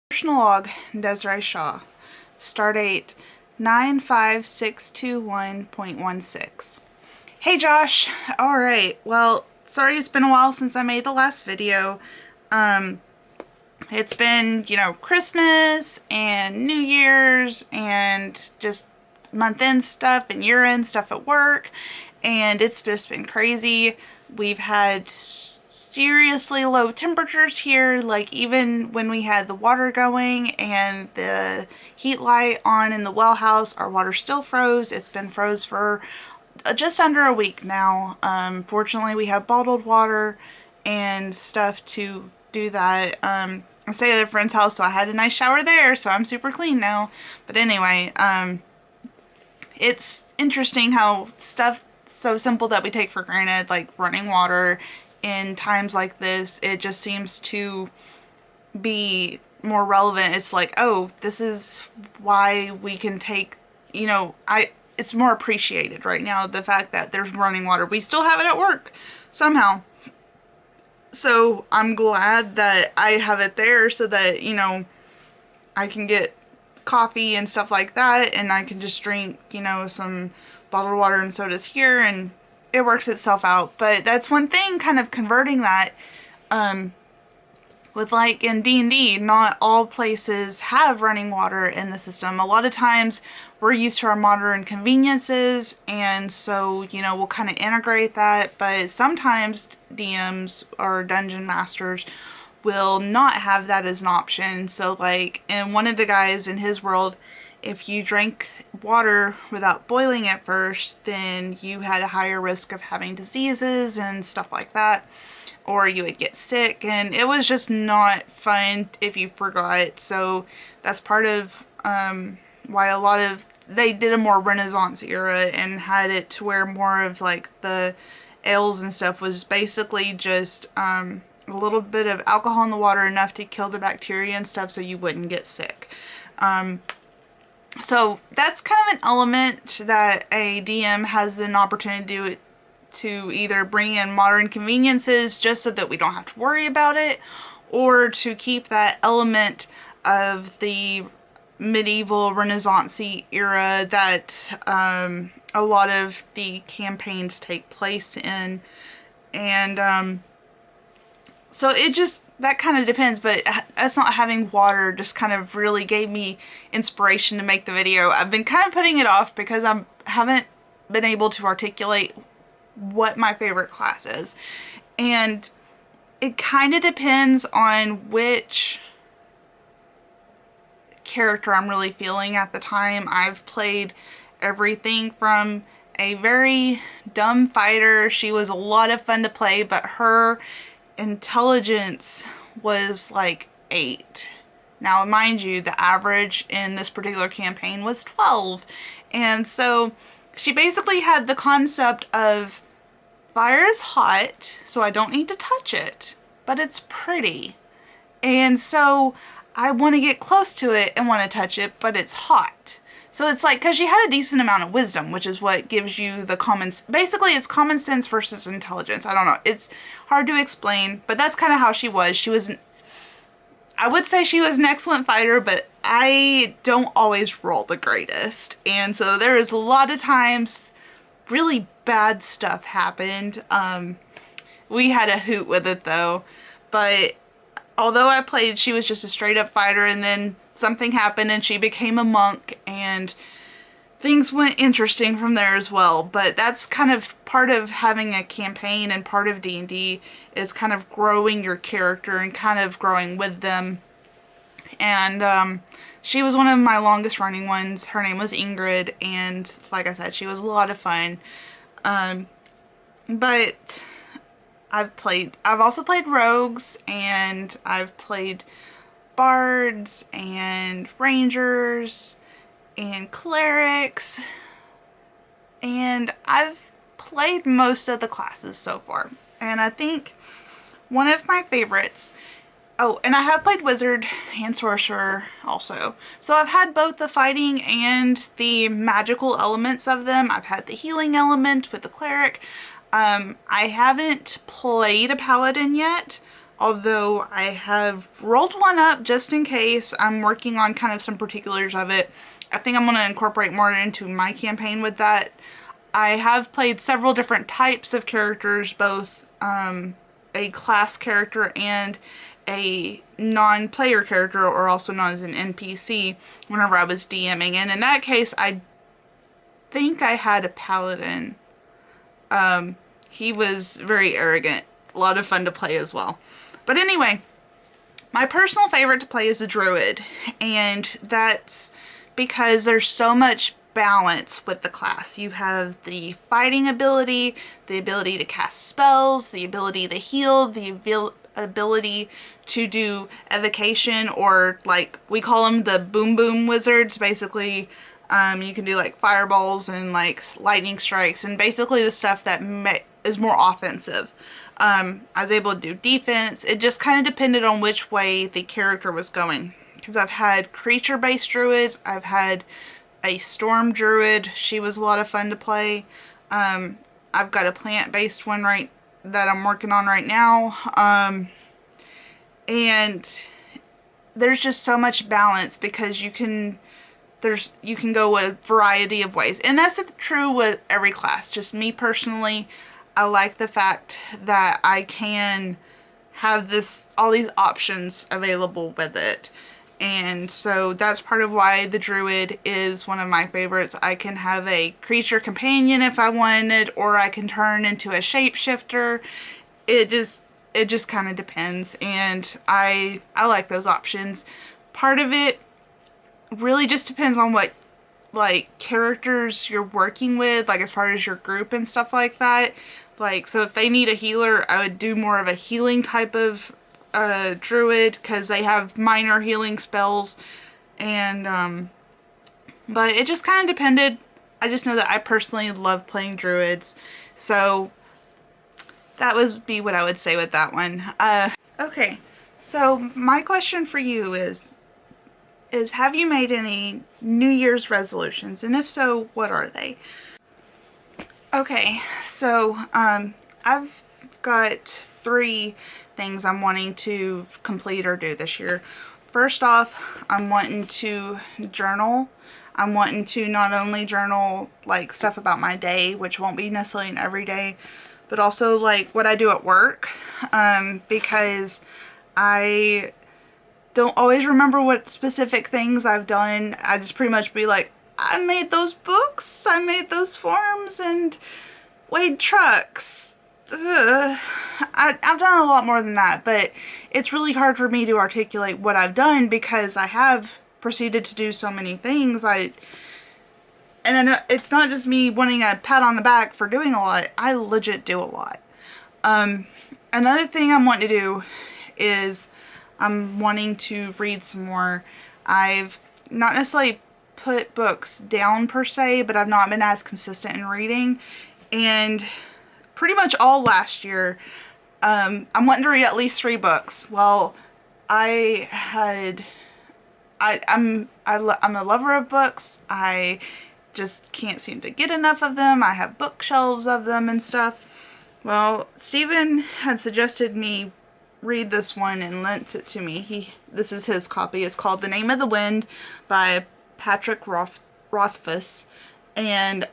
Personal log, Desiree Shaw. Stardate 95621.16. Hey Josh! Alright, well, sorry it's been a while since I made the last video. It's been, Christmas and New Year's and just month-end stuff and year-end stuff at work, and it's just been crazy. We've had seriously low temperatures here, like even when we had the water going and the heat light on in the well house, our water still froze. It's been froze for just under a week now. Fortunately, we have bottled water and stuff to do that. I stayed at a friend's house, so I had a nice shower there, so I'm super clean now. But anyway, it's interesting how stuff so simple that we take for granted, like running water, in times like this, it just seems to be more relevant. It's like, oh, this is why we can take, it's more appreciated right now, the fact that there's running water. We still have it at work somehow. So I'm glad that I have it there so that, I can get coffee and stuff like that, and I can just drink, some bottled water and sodas here, and it works itself out. But that's one thing, kind of converting that, with like in D&D, not all places have running water in the system. A lot of times we're used to our modern conveniences, and so, we'll kind of integrate that, but sometimes DMs or dungeon masters will not have that as an option. So like in one of the guys in his world, if you drank water without boiling it first, then you had a higher risk of having diseases and stuff like that, or you would get sick, and it was just not fun if you forgot. So that's part of why they did a more Renaissance era and had it to where more of like the ales and stuff was basically just a little bit of alcohol in the water, enough to kill the bacteria and stuff so you wouldn't get sick. So that's kind of an element that a DM has an opportunity to either bring in modern conveniences just so that we don't have to worry about it, or to keep that element of the medieval Renaissance-y era that a lot of the campaigns take place in. And so it just, that kind of depends, but us not having water just kind of really gave me inspiration to make the video. I've been kind of putting it off because I haven't been able to articulate what my favorite class is. And it kind of depends on which character I'm really feeling at the time. I've played everything from a very dumb fighter. She was a lot of fun to play, but her intelligence was like 8. Now, mind you, the average in this particular campaign was 12. And so she basically had the concept of fire is hot, so I don't need to touch it, but it's pretty. And so I want to get close to it and want to touch it, but it's hot. So it's like, because she had a decent amount of wisdom, which is what gives you the basically it's common sense versus intelligence. I don't know. It's hard to explain, but that's kind of how she was. I would say she was an excellent fighter, but I don't always roll the greatest. And so there is a lot of times really bad stuff happened. We had a hoot with it though, but although I played, she was just a straight up fighter, and then something happened and she became a monk, and things went interesting from there as well. But that's kind of part of having a campaign, and part of D&D is kind of growing your character and kind of growing with them. And she was one of my longest running ones. Her name was Ingrid, and like I said, she was a lot of fun. But I've also played rogues, and I've played bards and rangers and clerics, and I've played most of the classes so far. And I think one of my favorites, oh, and I have played wizard and sorcerer also. So I've had both the fighting and the magical elements of them. I've had the healing element with the cleric. I haven't played a paladin yet. although I have rolled one up just in case. I'm working on kind of some particulars of it. I think I'm going to incorporate more into my campaign with that. I have played several different types of characters, both a class character and a non-player character, or also known as an NPC, whenever I was DMing. And in that case, I think I had a paladin. He was very arrogant. A lot of fun to play as well. But anyway, my personal favorite to play is a druid, and that's because there's so much balance with the class. You have the fighting ability, the ability to cast spells, the ability to heal, the ability to do evocation, or like we call them the boom boom wizards. Basically, you can do like fireballs and like lightning strikes, and basically the stuff that is more offensive. I was able to do defense. It just kind of depended on which way the character was going. Because I've had creature-based druids, I've had a storm druid. She was a lot of fun to play. I've got a plant-based one that I'm working on right now. And there's just so much balance because you can go a variety of ways. And that's true with every class. Just me personally, I like the fact that I can have all these options available with it. And so that's part of why the druid is one of my favorites. I can have a creature companion if I wanted, or I can turn into a shapeshifter. It just kind of depends, and I like those options. Part of it really just depends on what like characters you're working with, like as far as your group and stuff like that. Like, so if they need a healer, I would do more of a healing type of druid, because they have minor healing spells. And but it just kind of depended. I just know that I personally love playing druids, so that would be what I would say with that one. Okay, so my question for you is have you made any New Year's resolutions, and if so, what are they? Okay, so I've got 3 things I'm wanting to complete or do this year. First off, I'm wanting to journal. I'm wanting to not only journal like stuff about my day, which won't be necessarily an everyday, but also like what I do at work, because I don't always remember what specific things I've done. I just pretty much be like, I made those books, I made those forms, and weighed trucks. I've done a lot more than that, but it's really hard for me to articulate what I've done because I have proceeded to do so many things. And I know it's not just me wanting a pat on the back for doing a lot. I legit do a lot. Another thing I'm wanting to do is I'm wanting to read some more. I've not necessarily put books down per se, but I've not been as consistent in reading. And pretty much all last year, I'm wanting to read at least 3 books. Well, I'm a lover of books. I just can't seem to get enough of them. I have bookshelves of them and stuff. Well, Stephen had suggested me read this one and lent it to me. This is his copy. It's called The Name of the Wind by Patrick Rothfuss. And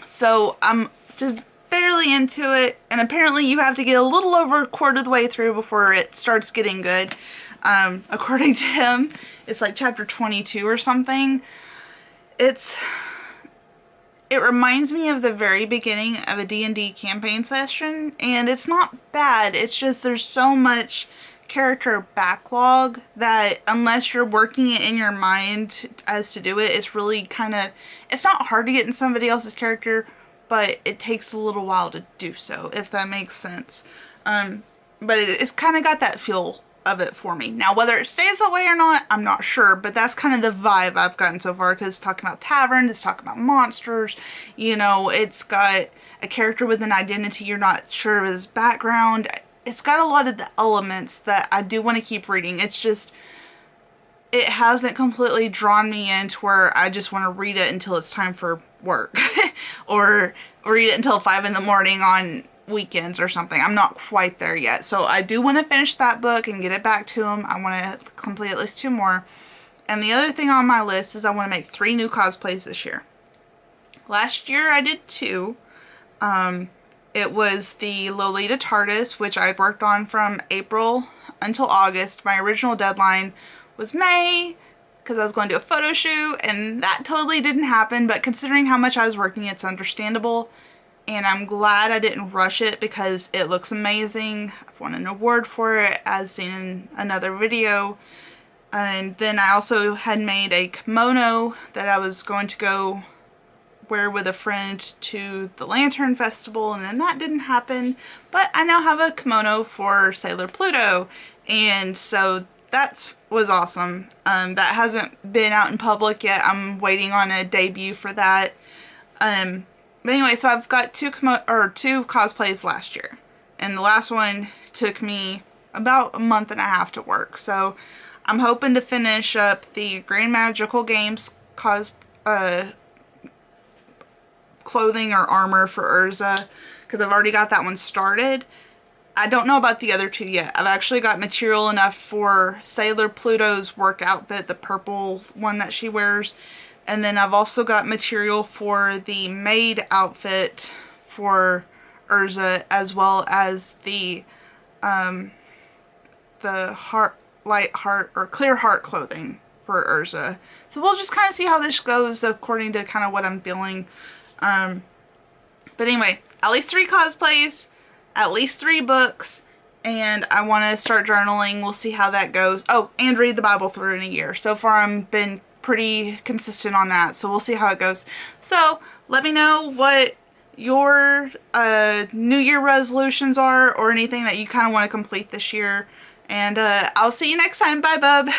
so I'm just barely into it, and apparently you have to get a little over a quarter of the way through before it starts getting good. According to him, it's like chapter 22 or something. It reminds me of the very beginning of a D&D campaign session, and it's not bad. It's just there's so much character backlog that unless you're working it in your mind as to do it, it's really it's not hard to get in somebody else's character, but it takes a little while to do so, if that makes sense. But it's kind of got that feel of it for me. Now, whether it stays that way or not, I'm not sure, but that's kind of the vibe I've gotten so far, because it's talking about taverns, it's talking about monsters, you know, it's got a character with an identity you're not sure of his background. It's got a lot of the elements that I do want to keep reading. It's just, it hasn't completely drawn me into where I just want to read it until it's time for work or read it until 5 in the morning on weekends or something. I'm not quite there yet. So I do want to finish that book and get it back to him. I want to complete at least 2 more. And the other thing on my list is I want to make 3 new cosplays this year. Last year I did 2. It was the Lolita TARDIS, which I worked on from April until August. My original deadline was May, because I was going to do a photo shoot, and that totally didn't happen, but considering how much I was working, it's understandable, and I'm glad I didn't rush it because it looks amazing. I've won an award for it, as seen in another video. And then I also had made a kimono that I was going to go wear with a friend to the Lantern Festival, and then that didn't happen, but I now have a kimono for Sailor Pluto, and so that was awesome. That hasn't been out in public yet. I'm waiting on a debut for that. But anyway, so I've got 2 cosplays last year, and the last one took me about a month and a half to work, so I'm hoping to finish up the Grand Magical Games clothing or armor for Urza, because I've already got that one started. I don't know about the other 2 yet. I've actually got material enough for Sailor Pluto's work outfit, the purple one that she wears, and then I've also got material for the maid outfit for Urza, as well as the light heart or clear heart clothing for Urza. So we'll just kind of see how this goes according to kind of what I'm feeling. But anyway, at least 3 cosplays, at least 3 books, and I want to start journaling. We'll see how that goes. Oh, and read the Bible through in a year. So far I've been pretty consistent on that, so we'll see how it goes. So let me know what your New Year resolutions are, or anything that you kind of want to complete this year. And I'll see you next time. Bye, bub.